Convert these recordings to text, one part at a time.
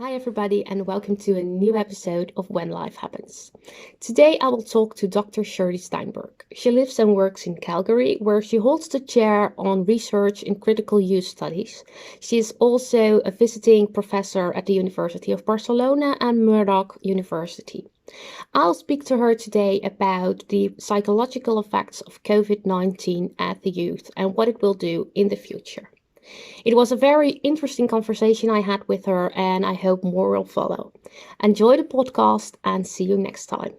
Hi, everybody, and welcome to a new episode of When Life Happens. Today, I will talk to Dr. Shirley Steinberg. She lives and works in Calgary, where she holds the chair on research in critical use studies. She is also a visiting professor at the University of Barcelona and Murdoch University. I'll speak to her today about the psychological effects of COVID-19 at the youth and what it will do in the future. It was a very interesting conversation I had with her, and I hope more will follow. Enjoy the podcast and see you next time.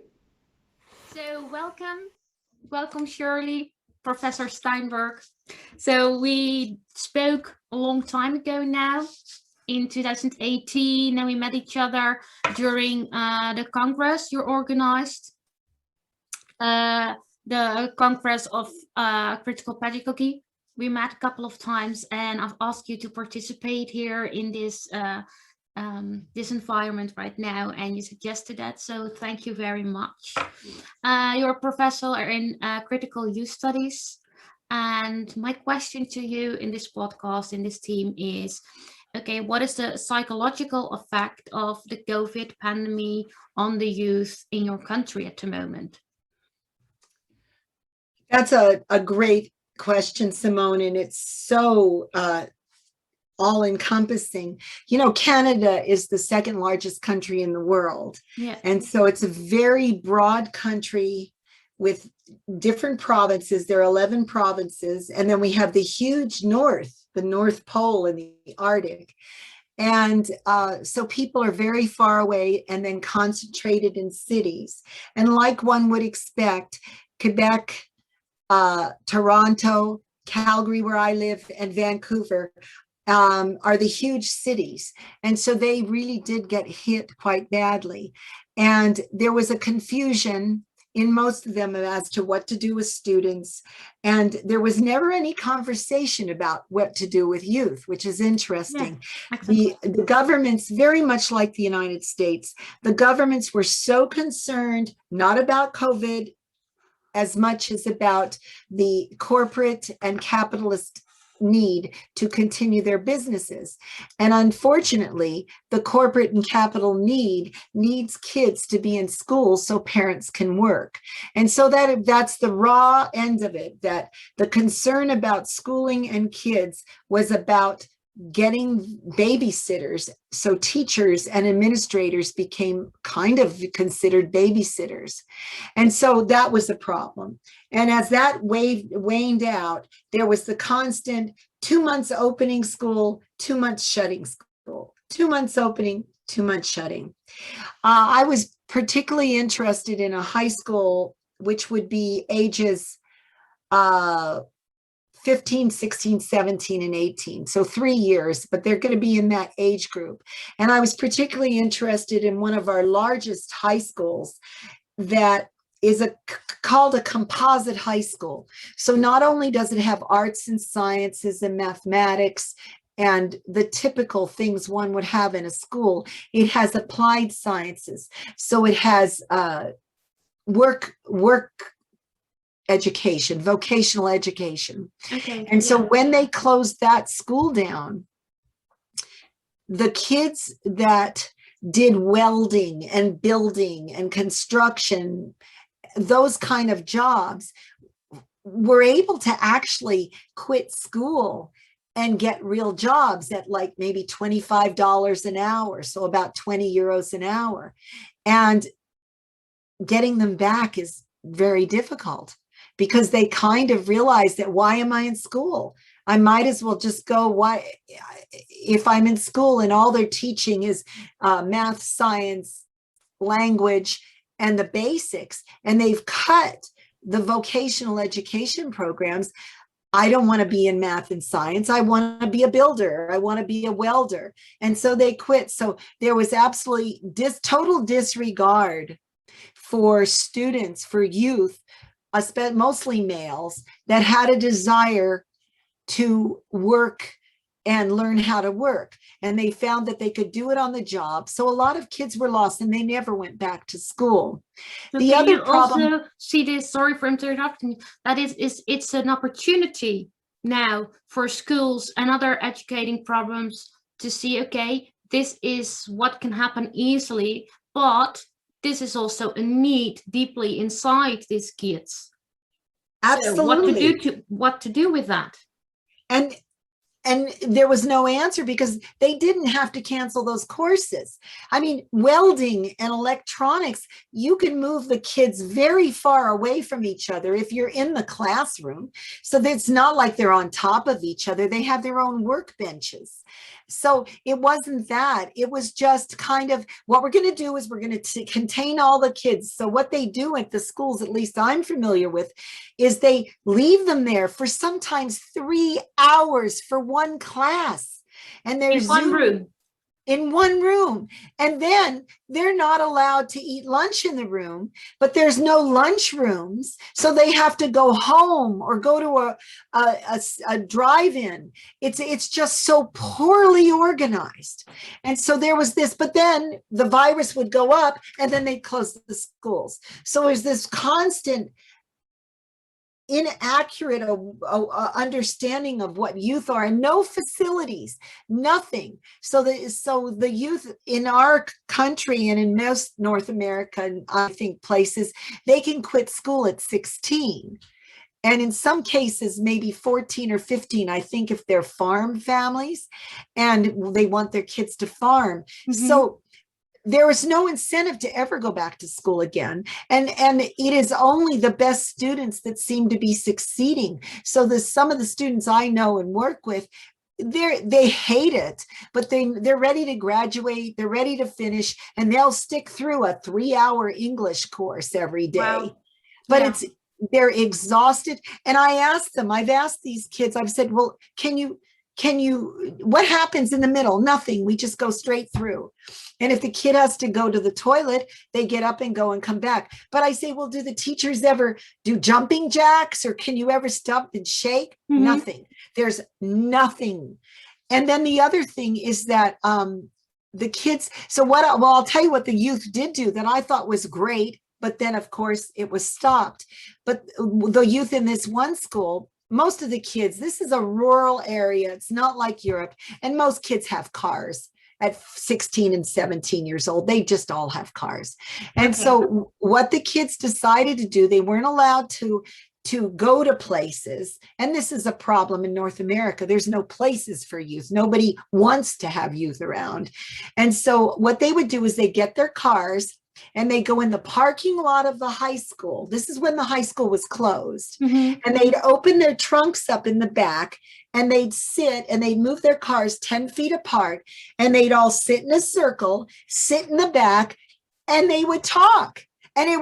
So, welcome, Shirley, Professor Steinberg. So, we spoke a long time ago now, in 2018, and we met each other during the Congress you organized, the Congress of Critical Pedagogy. We met a couple of times, and I've asked you to participate here in this this environment right now, and you suggested that, so thank you very much. You're a professor in critical use studies, and my question to you in this podcast, in this team, is, okay, what is the psychological effect of the COVID pandemic on the youth in your country at the moment? That's a great question, Simone, and it's so all-encompassing. You know, Canada is the second largest country in the world. Yeah. And so it's a very broad country with different provinces. There are 11 provinces, and then we have the huge north, the North Pole and the Arctic. And so people are very far away and then concentrated in cities. And like one would expect, Quebec, Toronto, Calgary, where I live, and Vancouver are the huge cities. And so they really did get hit quite badly. And there was a confusion in most of them as to what to do with students. And there was never any conversation about what to do with youth, which is interesting. Yeah, the governments, very much like the United States, the governments were so concerned, not about COVID, as much as about the corporate and capitalist need to continue their businesses. And unfortunately, the corporate and capital needs kids to be in school so parents can work. And so that's the raw end of it, that the concern about schooling and kids was about getting babysitters. So teachers and administrators became kind of considered babysitters. And so that was a problem. And as that waned out, there was the constant 2 months opening school, 2 months shutting school, 2 months opening, 2 months shutting. I was particularly interested in a high school, which would be ages 15, 16, 17, and 18. So 3 years, but they're going to be in that age group. And I was particularly interested in one of our largest high schools that is called a composite high school. So not only does it have arts and sciences and mathematics and the typical things one would have in a school, it has applied sciences. So it has work education, vocational education. Okay. And so when they closed that school down, the kids that did welding and building and construction, those kind of jobs, were able to actually quit school and get real jobs at like maybe $25 an hour, so about 20 euros an hour. And getting them back is very difficult, because they kind of realize that, why am I in school? I might as well just go. Why, if I'm in school and all they're teaching is math, science, language, and the basics, and they've cut the vocational education programs. I don't want to be in math and science. I want to be a builder. I want to be a welder. And so they quit. So there was absolutely total disregard for students, for youth, mostly males, that had a desire to work and learn how to work. And they found that they could do it on the job. So a lot of kids were lost and they never went back to school. So the other problem, also see this, sorry for interrupting, that it's an opportunity now for schools and other educating programs to see, okay, this is what can happen easily, but this is also a need deeply inside these kids. Absolutely. So what to do with that? And there was no answer because they didn't have to cancel those courses. I mean, welding and electronics, you can move the kids very far away from each other if you're in the classroom. So it's not like they're on top of each other. They have their own workbenches. So it wasn't that. It was just kind of what we're going to do is we're going to contain all the kids. So what they do at the schools, at least I'm familiar with, is they leave them there for sometimes 3 hours for one class. And they're in one room. In one room. And then they're not allowed to eat lunch in the room, but there's no lunch rooms. So they have to go home or go to a drive-in. It's just so poorly organized. And so there was this, but then the virus would go up and then they'd close the schools. So there's this constant inaccurate understanding of what youth are, and no facilities, nothing. So the youth in our country and in most North America, and I think places, they can quit school at 16. And in some cases, maybe 14 or 15, I think, if they're farm families and they want their kids to farm. Mm-hmm. So there is no incentive to ever go back to school again. And it is only the best students that seem to be succeeding. So some of the students I know and work with, they hate it, but they're ready to graduate, they're ready to finish, and they'll stick through a 3-hour English course every day. Wow. But they're exhausted. And I've asked these kids, I've said, well, what happens in the middle? Nothing. We just go straight through. And if the kid has to go to the toilet, they get up and go and come back. But I say, well, do the teachers ever do jumping jacks, or can you ever stop and shake? Mm-hmm. Nothing. There's nothing. And then the other thing is that the kids, I'll tell you what the youth did do that I thought was great, but then of course it was stopped. But the youth in this one school, most of the kids, this is a rural area. It's not like Europe. And most kids have cars at 16 and 17 years old. They just all have cars. And so what the kids decided to do, they weren't allowed to go to places. And this is a problem in North America. There's no places for youth. Nobody wants to have youth around. And so what they would do is they get their cars and they go in the parking lot of the high school. This is when the high school was closed. Mm-hmm. And they'd open their trunks up in the back, and they'd sit and they'd move their cars 10 feet apart, and they'd all sit in a circle, sit in the back, and they would talk. And I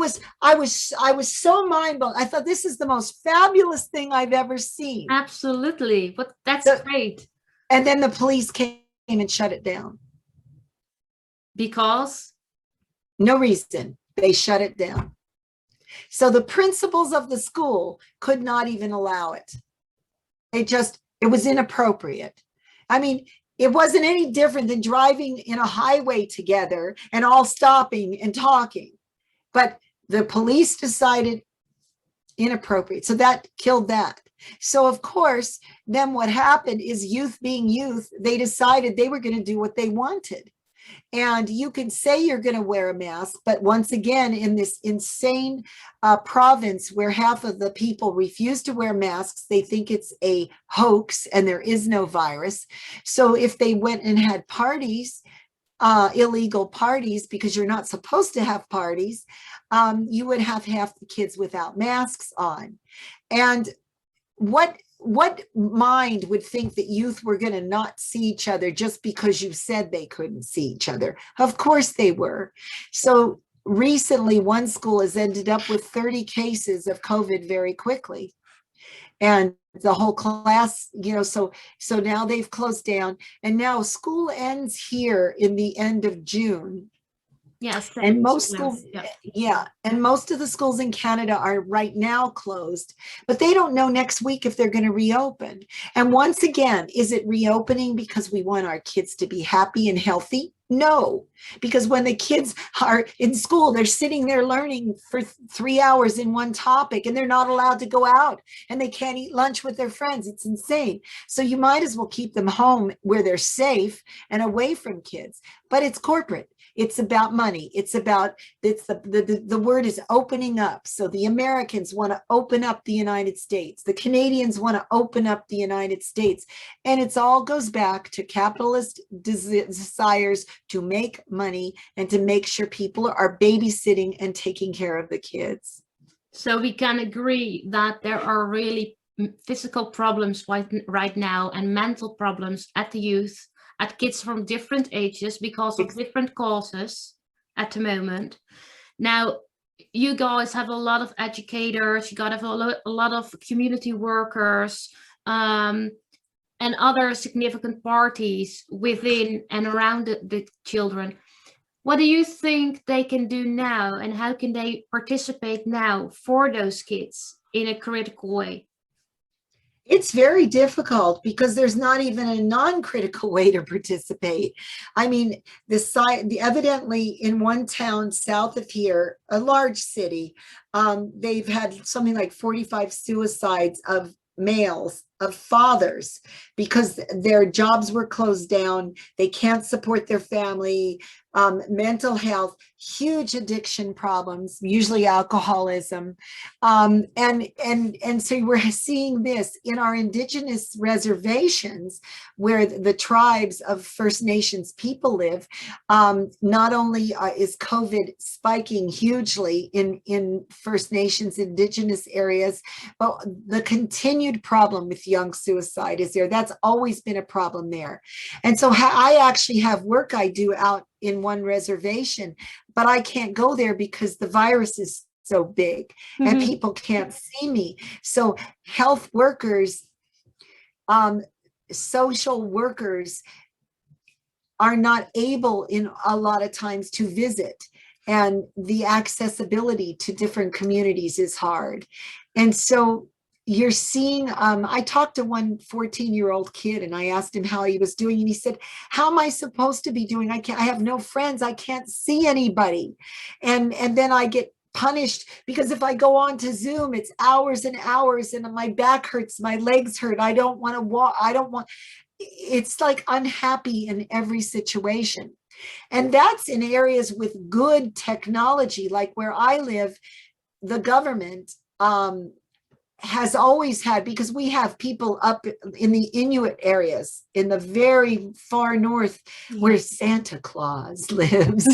was so mind blown. I thought, this is the most fabulous thing I've ever seen. Absolutely. But that's great. And then the police came and shut it down. Because? No reason. They shut it down. So the principals of the school could not even allow it. It was inappropriate. I mean, it wasn't any different than driving in a highway together and all stopping and talking. But the police decided inappropriate. So that killed that. So of course, then what happened is, youth being youth, they decided they were going to do what they wanted. And you can say you're going to wear a mask, but once again, in this insane province where half of the people refuse to wear masks, they think it's a hoax and there is no virus. So if they went and had parties, illegal parties, because you're not supposed to have parties, you would have half the kids without masks on. And what mind would think that youth were going to not see each other just because you said they couldn't see each other? Of course they were. So recently, one school has ended up with 30 cases of COVID very quickly. And the whole class, so now they've closed down, and now school ends here in the end of June. Yes. And most schools, and most of the schools in Canada are right now closed, but they don't know next week if they're going to reopen. And once again, is it reopening because we want our kids to be happy and healthy? No, because when the kids are in school, they're sitting there learning for 3 hours in one topic, and they're not allowed to go out, and they can't eat lunch with their friends. It's insane. So you might as well keep them home where they're safe and away from kids. But it's corporate. It's about money. It's the word is opening up. So the Americans want to open up the United States. The Canadians want to open up the United States. And it all goes back to capitalist desires to make money and to make sure people are babysitting and taking care of the kids. So we can agree that there are really physical problems right now and mental problems at the youth, at kids from different ages because of different causes at the moment. Now, you guys have a lot of educators, you got a lot of community workers, and other significant parties within and around the children. What do you think they can do now, and how can they participate now for those kids in a critical way? It's very difficult because there's not even a non-critical way to participate. I mean, evidently in one town south of here, a large city, they've had something like 45 suicides of males, of fathers, because their jobs were closed down. They can't support their family. Mental health, huge addiction problems, usually alcoholism. And so we're seeing this in our Indigenous reservations where the tribes of First Nations people live. Not only is COVID spiking hugely in First Nations Indigenous areas, but the continued problem with young suicide is there. That's always been a problem there. And so I actually have work I do out in one reservation, but I can't go there because the virus is so big and people can't see me. So health workers, social workers are not able in a lot of times to visit, and the accessibility to different communities is hard. And so you're seeing, I talked to one 14-year-old kid and I asked him how he was doing, and he said, how am I supposed to be doing? I have no friends. I can't see anybody. And then I get punished because if I go on to Zoom, it's hours and hours and my back hurts, my legs hurt. I don't want to walk. It's like unhappy in every situation. And that's in areas with good technology, like where I live, the government, has always had, because we have people up in the Inuit areas in the very far north where Santa Claus lives.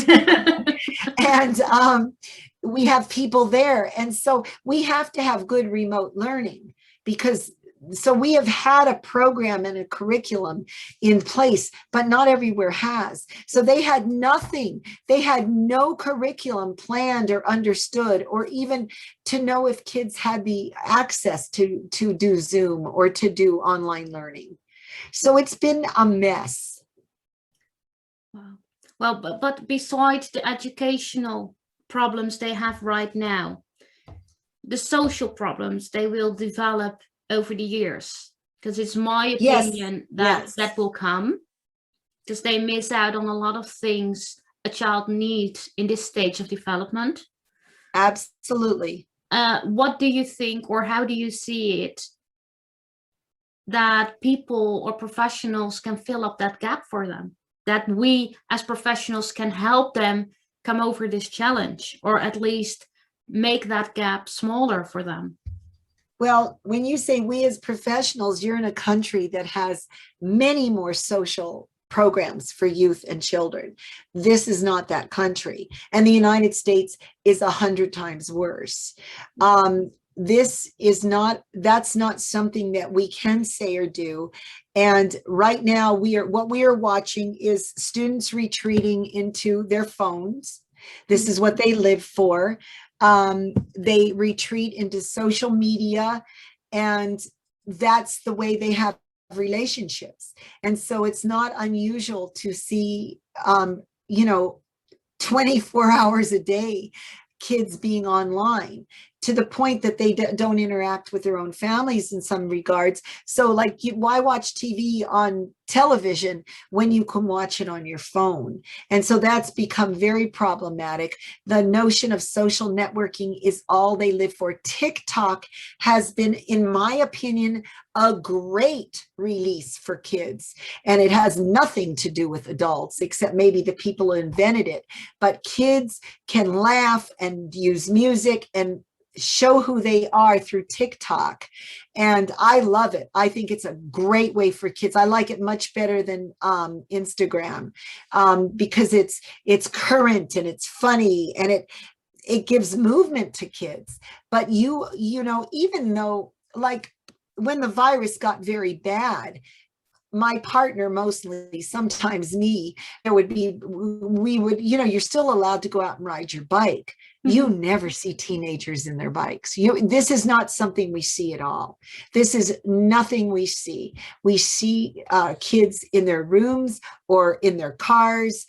And we have people there. And so we have to have good remote learning, because so we have had a program and a curriculum in place, but not everywhere has. So they had nothing. They had no curriculum planned or understood, or even to know if kids had the access to do Zoom or to do online learning. So it's been a mess. Wow. Well, but besides the educational problems they have right now, the social problems they will develop over the years, because it's my opinion that will come, because they miss out on a lot of things a child needs in this stage of development. Absolutely. What do you think, or how do you see it, that people or professionals can fill up that gap for them, that we as professionals can help them come over this challenge, or at least make that gap smaller for them? Well, when you say we as professionals, you're in a country that has many more social programs for youth and children. This is not that country. And the United States is 100 times worse. That's not something that we can say or do. And right now what we are watching is students retreating into their phones. This is what they live for. They retreat into social media, and that's the way they have relationships. And so it's not unusual to see, 24 hours a day, kids being online to the point that they don't interact with their own families in some regards. So like, why watch TV on television when you can watch it on your phone? And so that's become very problematic. The notion of social networking is all they live for. TikTok has been, in my opinion, a great release for kids. And it has nothing to do with adults, except maybe the people who invented it. But kids can laugh and use music and show who they are through TikTok. And I love it. I think it's a great way for kids. I like it much better than Instagram, because it's current and it's funny, and it gives movement to kids. But you know, even though, like, when the virus got very bad, my partner, mostly, sometimes me, we would, you know, you're still allowed to go out and ride your bike. You never see teenagers in their bikes. This is not something we see at all. This is nothing we see. We see kids in their rooms or in their cars,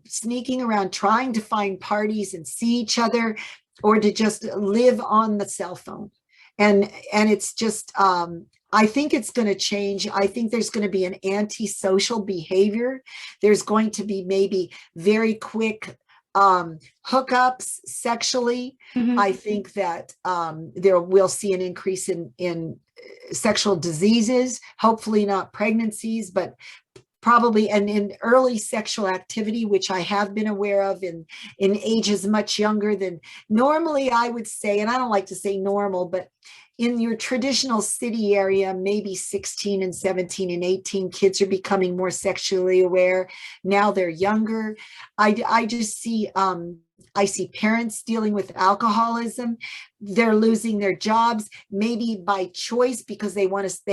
sneaking around, trying to find parties and see each other, or to just live on the cell phone. And it's just, I think it's going to change. I think there's going to be an antisocial behavior. There's going to be maybe very quick hookups sexually. I think that we'll see an increase in sexual diseases, hopefully not pregnancies, but probably, and in early sexual activity, which I have been aware of in ages much younger than normally, I would say, and I don't like to say normal, but in your traditional city area, maybe 16 and 17 and 18, kids are becoming more sexually aware. Now they're younger. I just see, I see parents dealing with alcoholism. They're losing their jobs, maybe by choice, because they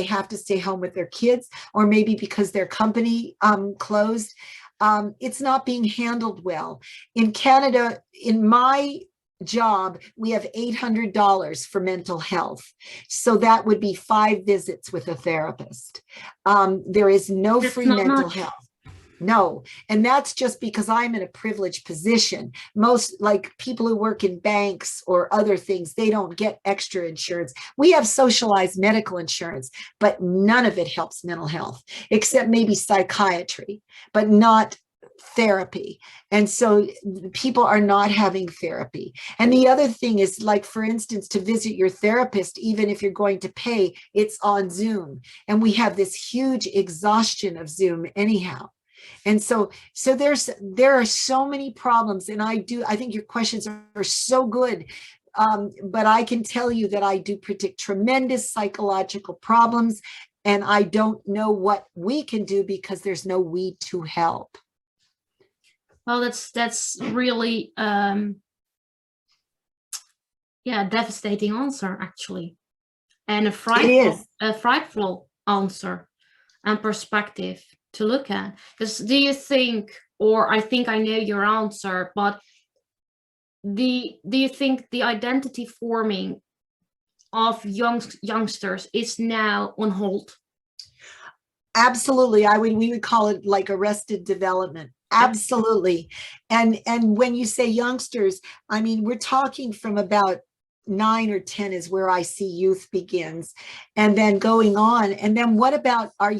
have to stay home with their kids, or maybe because their company closed. It's not being handled well. In Canada, in my job, we have $800 for mental health. So that would be 5 visits with a therapist. There is no free mental health. No. And that's just because I'm in a privileged position. Most, like, people who work in banks or other things, they don't get extra insurance. We have socialized medical insurance, but none of it helps mental health, except maybe psychiatry, but not therapy. And so people are not having therapy. And the other thing is, like, for instance, to visit your therapist, even if you're going to pay, it's on Zoom. And we have this huge exhaustion of Zoom anyhow. And so there are so many problems. And I think your questions are so good. But I can tell you that I do predict tremendous psychological problems. And I don't know what we can do, because there's no we to help. Well, that's really devastating answer, actually, and a frightful answer and perspective to look at. Because do you think, or I think I know your answer, but do you think the identity forming of youngsters is now on hold? Absolutely. We would call it like arrested development. Absolutely. And when you say youngsters, I mean, we're talking from about 9 or 10 is where I see youth begins, and then going on. And then what about I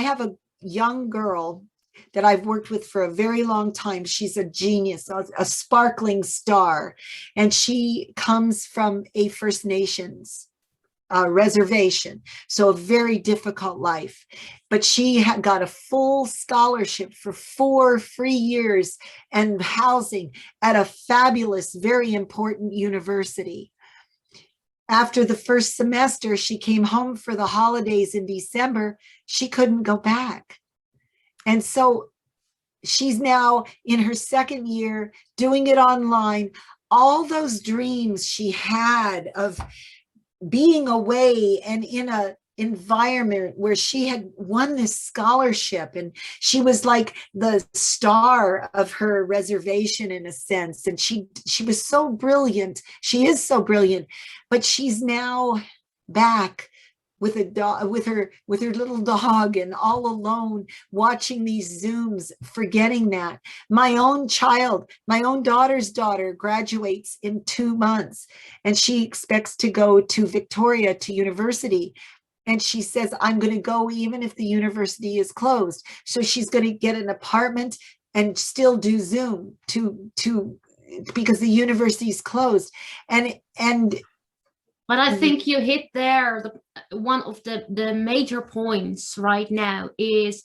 have a young girl that I've worked with for a very long time. She's a genius, a sparkling star. And she comes from a First Nations reservation, so a very difficult life, but she got a full scholarship for 4 free years and housing at a fabulous, very important university. After the first semester, she came home for the holidays in December. She couldn't go back. And so she's now in her 2nd year doing it online. All those dreams she had of being away and in a environment where she had won this scholarship, and she was like the star of her reservation in a sense, and she was so brilliant. She is so brilliant, but she's now back with a dog, with her little dog, and all alone watching these Zooms, forgetting that. My own child, my own daughter's daughter graduates in 2 months, and she expects to go to Victoria to university. And she says, I'm going to go even if the university is closed. So she's going to get an apartment and still do Zoom because the university is closed. But I think you hit there one of the major points right now is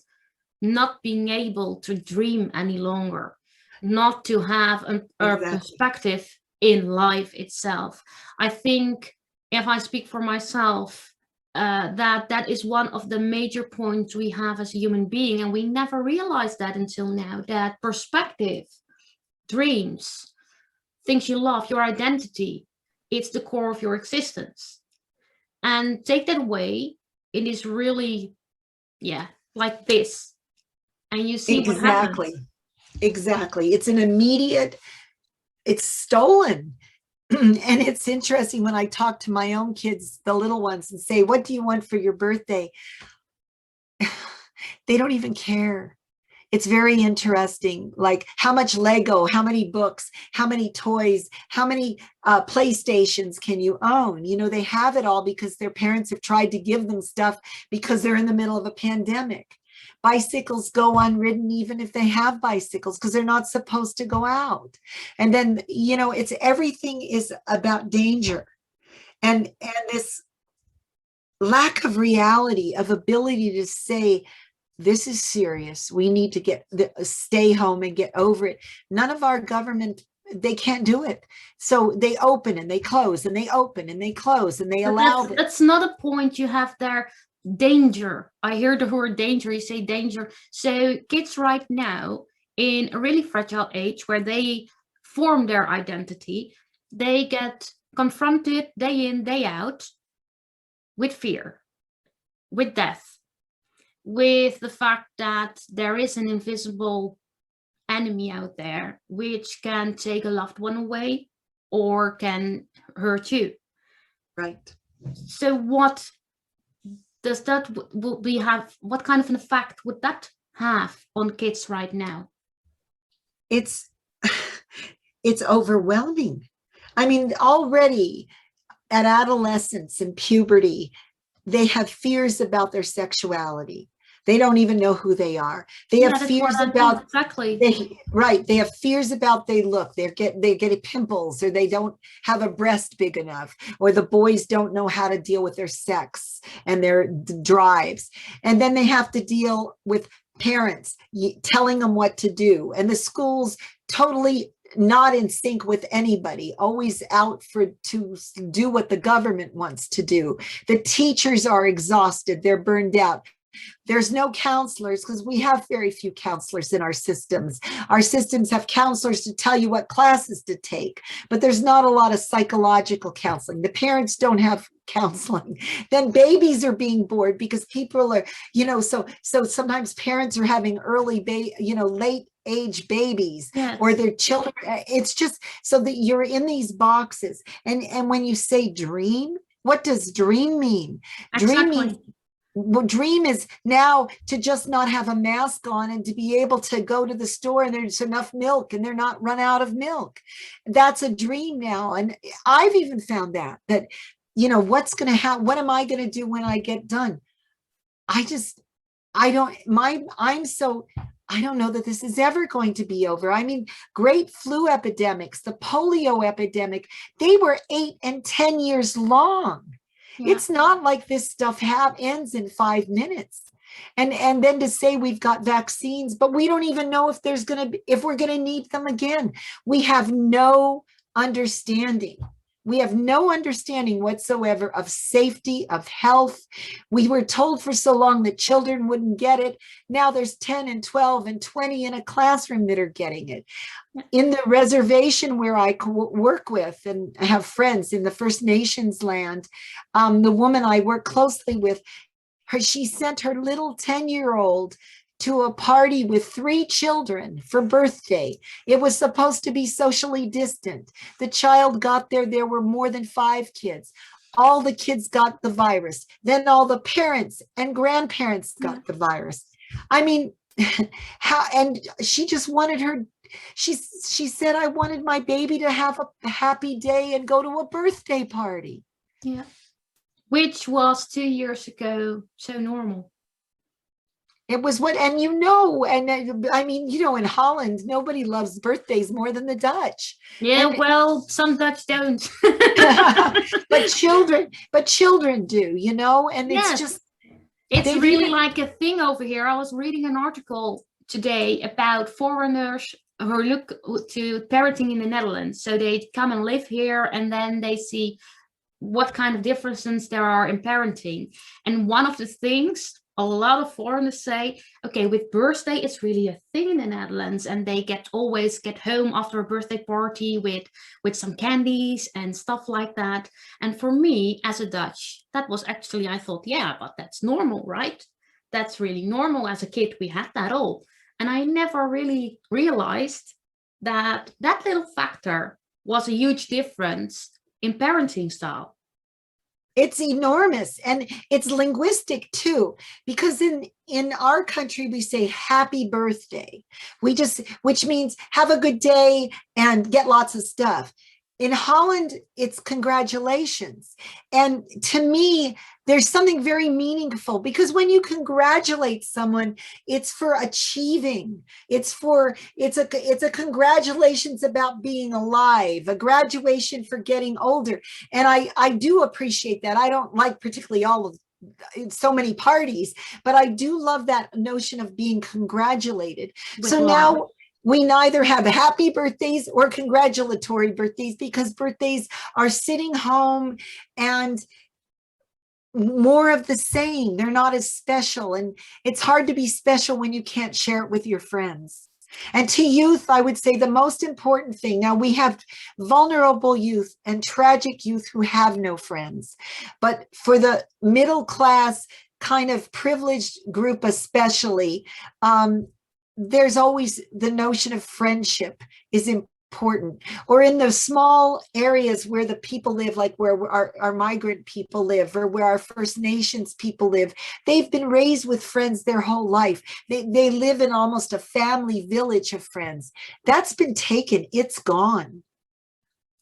not being able to dream any longer, not to have a perspective in life itself. I think if I speak for myself, that is one of the major points we have as a human being, and we never realized that until now, that perspective, dreams, things you love, your identity, it's the core of your existence. And take that away, it is really, like this. And you see what happens. Exactly. It's an immediate, it's stolen. And it's interesting when I talk to my own kids, the little ones, and say, what do you want for your birthday? They don't even care. It's very interesting, like how much Lego, how many books, how many toys, how many PlayStations can you own? You know, they have it all because their parents have tried to give them stuff because they're in the middle of a pandemic. Bicycles go unridden even if they have bicycles because they're not supposed to go out. And then, you know, it's everything is about danger. And this lack of reality, of ability to say, this is serious. We need to stay home and get over it. None of our government, they can't do it. So they open and they close and they open and they close and they allow it. That's not a point you have there. Danger. I hear the word danger. You say danger. So kids right now in a really fragile age where they form their identity, they get confronted day in, day out with fear, with death, with the fact that there is an invisible enemy out there which can take a loved one away or can hurt you. Right. So what does that what kind of an effect would that have on kids right now? It's overwhelming. I mean, already at adolescence and puberty, they have fears about their sexuality. They don't even know who they are. They have fears about They have fears about they look. They get pimples, or they don't have a breast big enough, or the boys don't know how to deal with their sex and their drives. And then they have to deal with parents telling them what to do, and the schools totally not in sync with anybody, always out to do what the government wants to do. The teachers are exhausted. They're burned out. There's no counselors because we have very few counselors in our systems. Our systems have counselors to tell you what classes to take, but there's not a lot of psychological counseling. The parents don't have counseling. Then babies are being bored because people are, so sometimes parents are having late age babies, yes, or their children. It's just so that you're in these boxes. And when you say dream, what does dream mean? Exactly. Dream is now to just not have a mask on and to be able to go to the store and there's enough milk and they're not run out of milk. That's a dream now. And I've even found that what's going to happen? What am I going to do when I get done? I don't know that this is ever going to be over. I mean, great flu epidemics, the polio epidemic, they were 8 and 10 years long. Yeah. It's not like this stuff ends in 5 minutes. And then to say we've got vaccines, but we don't even know if we're going to need them again. We have no understanding. We have no understanding whatsoever of safety, of health. We were told for so long that children wouldn't get it. Now there's 10 and 12 and 20 in a classroom that are getting it. In the reservation where I work with and have friends in the First Nations land, the woman I work closely with, she sent her little 10-year-old to a party with 3 children for birthday. It was supposed to be socially distant. The child got there were more than 5 kids. all the kids got the virus. Then all the parents and grandparents got the virus. I mean, how, and she just wanted her, she said, I wanted my baby to have a happy day and go to a birthday party. Yeah. Which was 2 years ago so normal. It was what, and you know, and I mean, you know, in Holland, nobody loves birthdays more than the Dutch. Yeah, And, well, some Dutch don't. but children do, you know, and Yes. it's just, it's really like a thing over here. I was reading an article today about foreigners who look to parenting in the Netherlands. So they come and live here, and then they see what kind of differences there are in parenting. And one of the things a lot of foreigners say, okay, with birthday, it's really a thing in the Netherlands, and they always get home after a birthday party with some candies and stuff like that. And for me, as a Dutch, that was actually, I thought, yeah, but that's normal, right? That's really normal. As a kid, we had that all. And I never really realized that that little factor was a huge difference in parenting style. It's enormous, and it's linguistic too, because in our country we say happy birthday, which means have a good day and get lots of stuff. In Holland, it's congratulations. And to me, there's something very meaningful, because when you congratulate someone, it's for achieving. It's a congratulations about being alive, a graduation for getting older. And I do appreciate that. I don't like particularly all of so many parties, but I do love that notion of being congratulated. So now we neither have happy birthdays or congratulatory birthdays, because birthdays are sitting home and more of the same. They're not as special, and it's hard to be special when you can't share it with your friends. And to youth, I would say the most important thing, now we have vulnerable youth and tragic youth who have no friends, but for the middle class kind of privileged group especially, there's always the notion of friendship is important. Or in the small areas where the people live, like where our migrant people live, or where our First Nations people live, they've been raised with friends their whole life. They live in almost a family village of friends. That's been taken, it's gone.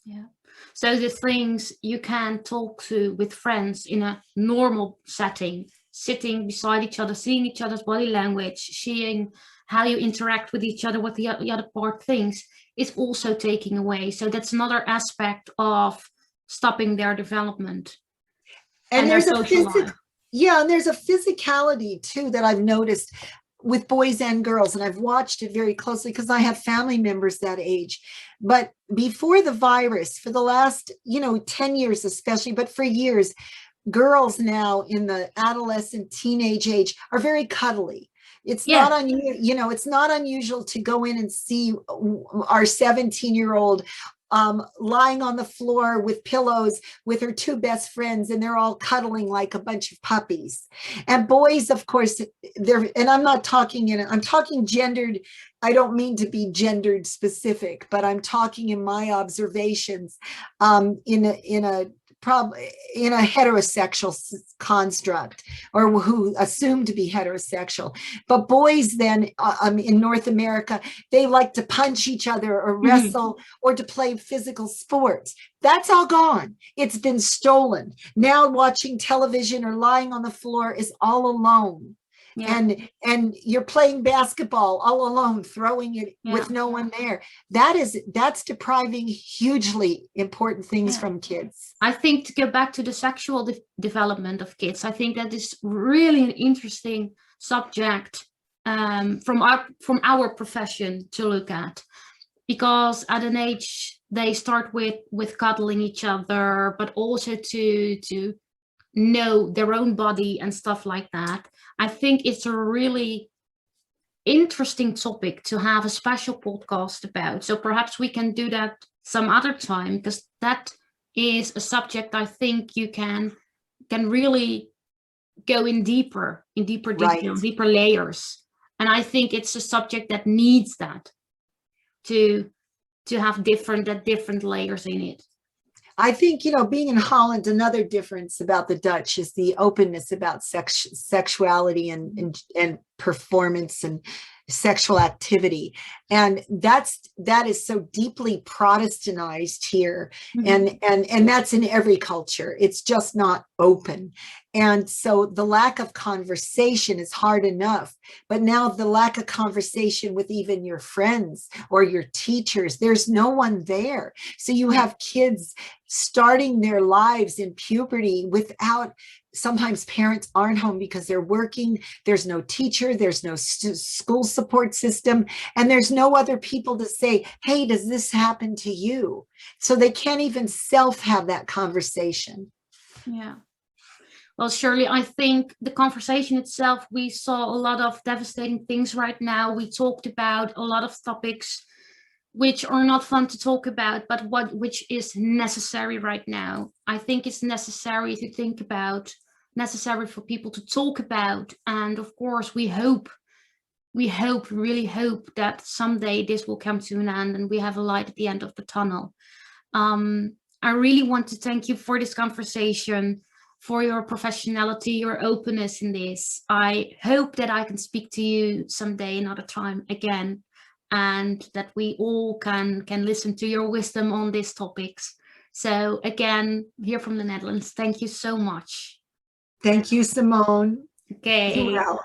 Yeah. So the things you can talk to with friends in a normal setting, sitting beside each other, seeing each other's body language, seeing how you interact with each other, what the other part thinks, is also taking away. So that's another aspect of stopping their development. And there's a physicality too that I've noticed with boys and girls, and I've watched it very closely because I have family members that age. But before the virus, for the last 10 years especially, but for years, girls now in the adolescent teenage age are very cuddly. It's not unusual, it's not unusual to go in and see our 17-year-old lying on the floor with pillows with her two best friends, and they're all cuddling like a bunch of puppies. And boys, of course, and I'm not talking I'm talking gendered. I don't mean to be gendered specific, but I'm talking in my observations in a heterosexual construct, or who assume to be heterosexual. But boys then in North America, they like to punch each other or wrestle or to play physical sports. That's all gone. It's been stolen. Now watching television or lying on the floor is all alone. Yeah. And you're playing basketball all alone, throwing it with no one there. That's depriving hugely important things from kids. I think, to go back to the sexual development of kids, I think that is really an interesting subject from our profession to look at, because at an age they start with cuddling each other, but also to know their own body and stuff like that. I think it's a really interesting topic to have a special podcast about. So perhaps we can do that some other time, because that is a subject I think you can really go in deeper detail, deeper layers. And I think it's a subject that needs that to have different layers in it. I think, being in Holland, another difference about the Dutch is the openness about sexuality and performance and sexual activity. And that is so deeply Protestantized here. Mhm. And that's in every culture. It's just not open. And so the lack of conversation is hard enough, but now the lack of conversation with even your friends or your teachers, there's no one there. So you have kids starting their lives in puberty without, sometimes parents aren't home because they're working. There's no teacher, there's no school support system, and there's no other people to say, hey, does this happen to you? So they can't even have that conversation. Yeah. Well, Shirley, I think the conversation itself, we saw a lot of devastating things right now. We talked about a lot of topics which are not fun to talk about, but which is necessary right now. I think it's necessary to think about, necessary for people to talk about. And of course, we really hope that someday this will come to an end and we have a light at the end of the tunnel. I really want to thank you for this conversation, for your professionality, your openness in this. I hope that I can speak to you someday, another time again, and that we all can listen to your wisdom on these topics. So again, here from the Netherlands, thank you so much. Thank you, Simone. Okay. Be well.